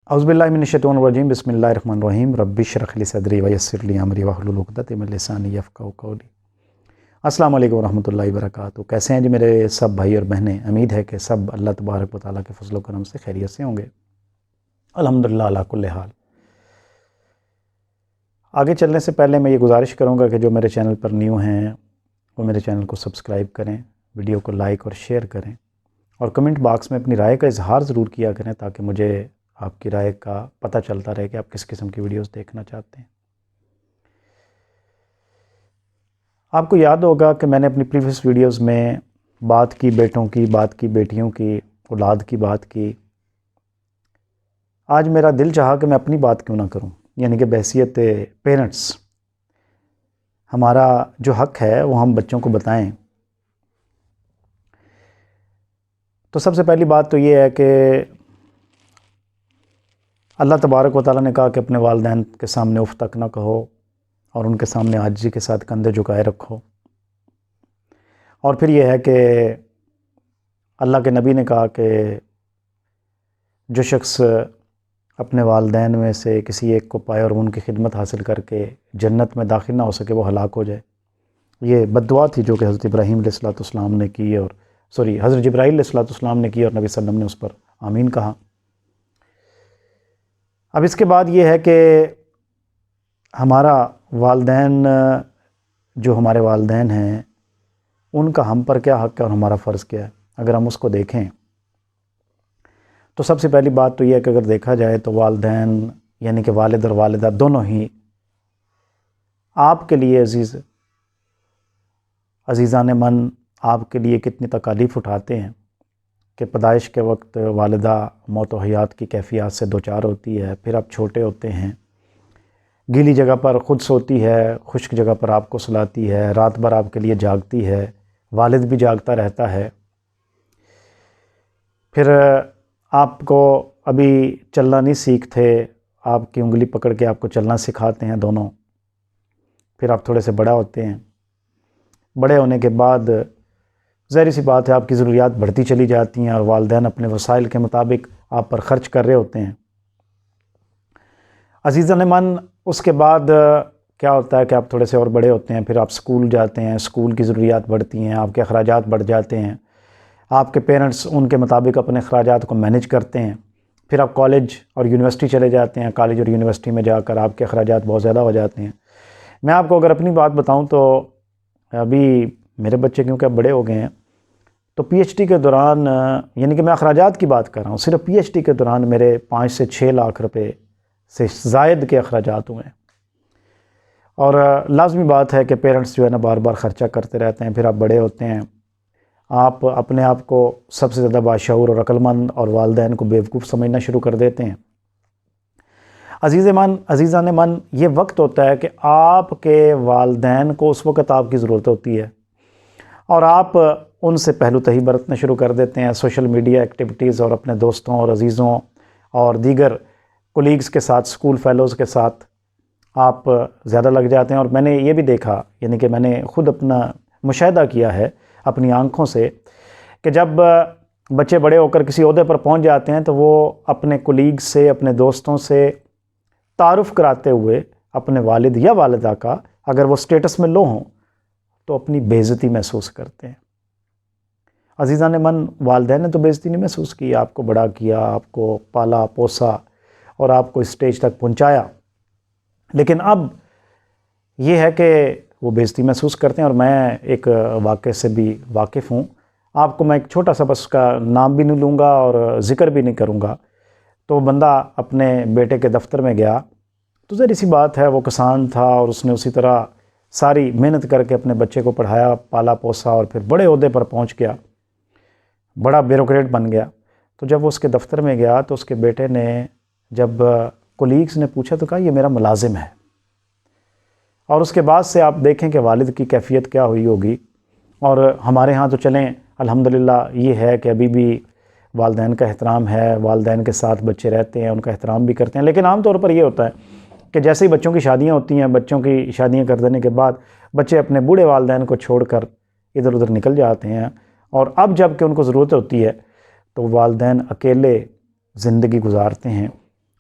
औज़ुबिल्लाहिमिनश्शैतानिर्रजीम बिस्मिल्लाहिर्रहमानिर्रहीम रब्बिश्रह ली सदरी वयस्सिर ली अमरी वहलुल उक़दतम मिन लिसानी यफ़क़हू क़ौली। अस्सलामु अलैकुम वरहमतुल्लाहि वबरकातुहू। कैसे हैं जी मेरे सब भाई और बहनें? उम्मीद है कि सब अल्लाह तबारक व तआला के फ़ज़ल व करम से खैरियत से होंगे। अल्हम्दुलिल्लाह अला कुल्लि हाल। आगे चलने से पहले मैं ये गुजारिश करूँगा कि जो मेरे चैनल पर न्यू हैं वो मेरे चैनल को सब्सक्राइब करें, वीडियो को लाइक और शेयर करें और कमेंट बॉक्स में अपनी राय का इजहार ज़रूर किया करें ताकि मुझे आपकी राय का पता चलता रहे कि आप किस किस्म की वीडियोस देखना चाहते हैं। आपको याद होगा कि मैंने अपनी प्रीवियस वीडियोस में बात की बेटों की, बात की बेटियों की, औलाद की बात की। आज मेरा दिल चाहा कि मैं अपनी बात क्यों ना करूं, यानी कि बहैसियत पेरेंट्स हमारा जो हक़ है वो हम बच्चों को बताएं। तो सबसे पहली बात तो ये है कि अल्लाह तबारक व तआला ने कहा कि अपने वालिदैन के सामने उफ़ तक ना कहो और उनके सामने आजिज़ी के साथ कंधे झुकाए रखो। और फिर यह है कि अल्लाह के नबी ने कहा कि जो शख्स अपने वालिदैन में से किसी एक को पाए और उनकी खिदमत हासिल करके जन्नत में दाखिल ना हो सके वो हलाक हो जाए। ये बद्दुआ थी जो कि हज़रत इब्राहीम अलैहिस्सलाम ने की और हज़रत जिब्राईल अलैहिस्सलाम ने की और नबी सल्लल्लाहु अलैहि वसल्लम ने उस पर आमीन कहा। अब इसके बाद ये है कि हमारा वालिदैन, जो हमारे वालिदैन हैं उनका हम पर क्या हक़ है और हमारा फ़र्ज़ क्या है। अगर हम उसको देखें तो सबसे पहली बात तो यह है कि अगर देखा जाए तो वालिदैन यानी कि वालिद और वालिदा दोनों ही आपके लिए अज़ीज़ान मन आपके लिए कितनी तकालीफ़ उठाते हैं कि पैदाइश के वक्त वालिदा मौत व हयात की कैफ़ियत से दो चार होती है। फिर आप छोटे होते हैं, गीली जगह पर ख़ुद सोती है, खुश्क जगह पर आपको सुलाती है, रात भर आपके लिए जागती है, वालिद भी जागता रहता है। फिर आपको अभी चलना नहीं सीखते, आपकी उंगली पकड़ के आपको चलना सिखाते हैं दोनों। फिर आप थोड़े से बड़ा होते हैं, बड़े होने के बाद ज़ाहिर सी बात है आपकी ज़रूरियात बढ़ती चली जाती हैं और वालिदैन अपने वसाइल के मुताबिक आप पर ख़र्च कर रहे होते हैं। अज़ीज़ान मन उसके बाद क्या होता है कि आप थोड़े से और बड़े होते हैं, फिर आप स्कूल जाते हैं, स्कूल की ज़रूरियात बढ़ती हैं, आपके अखराजात बढ़ जाते हैं, आपके पेरेंट्स उनके मुताबिक अपने अखराजात को मैनेज करते हैं। फिर आप कॉलेज और यूनिवर्सिटी चले जाते हैं, कॉलेज और यूनिवर्सिटी में जाकर आपके अखराजात बहुत ज़्यादा हो जाते हैं। मैं आपको अगर अपनी बात बताऊँ तो अभी मेरे बच्चे क्योंकि अब बड़े हो गए हैं तो पीएचडी के दौरान, यानी कि मैं अखराजात की बात कर रहा हूँ, सिर्फ पीएचडी के दौरान मेरे 5 से 6 लाख रुपए से ज़ायद के अखराजात हुए हैं। और लाज़मी बात है कि पेरेंट्स जो है ना बार बार ख़र्चा करते रहते हैं। फिर आप बड़े होते हैं, आप अपने आप को सबसे ज़्यादा बाशऊर और अक्लमंद और वालिदैन को बेवकूफ़ समझना शुरू कर देते हैं। अज़ीज़ान मन ये वक्त होता है कि आपके वालिदैन को उस वक़्त आपकी ज़रूरत होती है और आप उनसे पहलूतही बरतना शुरू कर देते हैं। सोशल मीडिया एक्टिविटीज़ और अपने दोस्तों और अज़ीज़ों और दीगर कोलीग्स के साथ, स्कूल फ़ेलोज़ के साथ आप ज़्यादा लग जाते हैं। और मैंने ये भी देखा, यानी कि मैंने ख़ुद अपना मुशाहिदा किया है अपनी आँखों से कि जब बच्चे बड़े होकर किसी ओहदे पर पहुँच जाते हैं तो वो अपने कोलीग्स से, अपने दोस्तों से तारुफ़ कराते हुए अपने वालिद या वालिदा का, अगर वो स्टेटस में लो हों तो अपनी बेइज़्ज़ती महसूस करते हैं। अज़ीज़ान मन वालिदैन ने तो बेइज़्ज़ती नहीं महसूस की, आपको बड़ा किया, आपको पाला पोसा और आपको इस स्टेज तक पहुंचाया, लेकिन अब ये है कि वो बेइज़्ज़ती महसूस करते हैं। और मैं एक वाक़े से भी वाकिफ़ हूँ, आपको मैं एक छोटा सा बस उसका नाम भी नहीं लूँगा और ज़िक्र भी नहीं करूँगा। तो बंदा अपने बेटे के दफ़्तर में गया तो ज़ाहिर सी बात है वो किसान था और उसने उसी तरह सारी मेहनत करके अपने बच्चे को पढ़ाया, पाला पोसा और फिर बड़े ओहदे पर पहुँच गया, बड़ा ब्यूरोक्रेट बन गया। तो जब वो उसके दफ़्तर में गया तो उसके बेटे ने, जब कोलीग्स ने पूछा तो कहा ये मेरा मुलाजिम है। और उसके बाद से आप देखें कि वालिद की कैफ़ियत क्या हुई होगी। और हमारे यहाँ तो चलें अल्हम्दुलिल्लाह ये है कि अभी भी वालिदैन का एहतराम है, वालिदैन के साथ बच्चे रहते हैं, उनका एहतराम भी करते हैं। लेकिन आम तौर पर ये होता है कि जैसे ही बच्चों की शादियाँ होती हैं, बच्चों की शादियाँ कर देने के बाद बच्चे अपने बूढ़े वालिदैन को छोड़कर इधर उधर निकल जाते हैं और अब जब कि उनको ज़रूरत होती है तो वालिदैन अकेले ज़िंदगी गुजारते हैं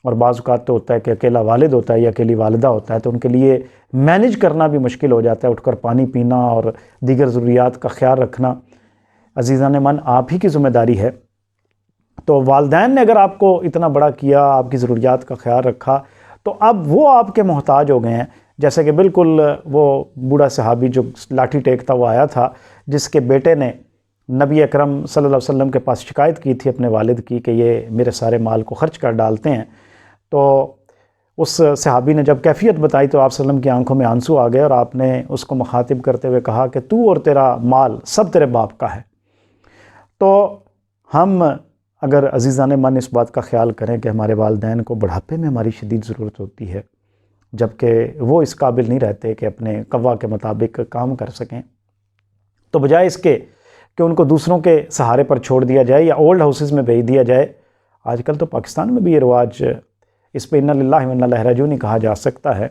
اور بعض اوقات تو ہوتا ہے کہ اکیلا والد ہوتا ہے یا اکیلی والدہ ہوتا ہے، تو ان کے لیے مینج کرنا بھی مشکل ہو جاتا ہے، اٹھ کر پانی پینا اور دیگر ضروریات کا خیال رکھنا عزیزان من آپ ہی کی ذمہ داری ہے۔ تو والدین نے اگر آپ کو اتنا بڑا کیا، آپ کی ضروریات کا خیال رکھا، تو اب وہ آپ کے محتاج ہو گئے ہیں۔ جیسے کہ بالکل وہ بوڑھا صحابی جو لاٹھی ٹیکتا ہوا آیا تھا، جس کے بیٹے نے نبی اکرم صلی اللہ علیہ وسلم کے پاس شکایت کی تھی اپنے والد کی کہ یہ میرے سارے مال کو خرچ کر ڈالتے ہیں، تو اس صحابی نے جب کیفیت بتائی تو آپ صلی اللہ علیہ وسلم کی آنکھوں میں آنسو آ گئے، اور آپ نے اس کو مخاطب کرتے ہوئے کہا کہ تو اور تیرا مال سب تیرے باپ کا ہے۔ تو ہم اگر عزیزان من اس بات کا خیال کریں کہ ہمارے والدین کو بڑھاپے میں ہماری شدید ضرورت ہوتی ہے، جبکہ وہ اس قابل نہیں رہتے کہ اپنے قوا کے مطابق کام کر سکیں، تو بجائے اس کے کہ ان کو دوسروں کے سہارے پر چھوڑ دیا جائے یا اولڈ ہاؤسز میں بھیج دیا جائے، آج کل تو پاکستان میں بھی یہ رواج، اس پہ انا للہ و انا الیہ راجعون نہیں کہا جا سکتا ہے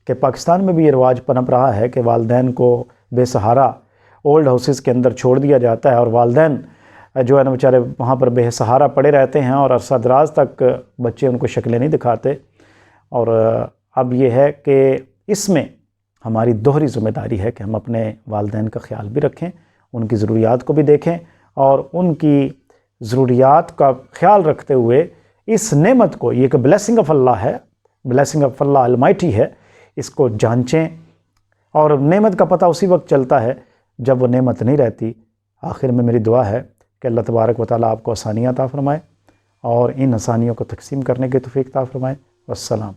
کہ پاکستان میں بھی یہ رواج پنپ رہا ہے کہ والدین کو بے سہارا اولڈ ہاؤسز کے اندر چھوڑ دیا جاتا ہے، اور والدین جو ہے نا بیچارے وہاں پر بے سہارا پڑے رہتے ہیں، اور عرصہ دراز تک بچے ان کو شکلیں نہیں دکھاتے۔ اور اب یہ ہے کہ اس میں ہماری دوہری ذمہ داری ہے کہ ہم اپنے والدین کا خیال بھی رکھیں، ان کی ضروریات کو بھی دیکھیں، اور ان کی ضروریات کا خیال رکھتے ہوئے اس نعمت کو، یہ کہ بلیسنگ آف اللہ ہے، بلیسنگ آف اللہ المائٹی ہے، اس کو جانچیں۔ اور نعمت کا پتہ اسی وقت چلتا ہے جب وہ نعمت نہیں رہتی۔ آخر میں میری دعا ہے کہ اللہ تبارک و تعالیٰ آپ کو آسانیاں عطا فرمائے اور ان آسانیوں کو تقسیم کرنے کی توفیق عطا فرمائے۔ والسلام۔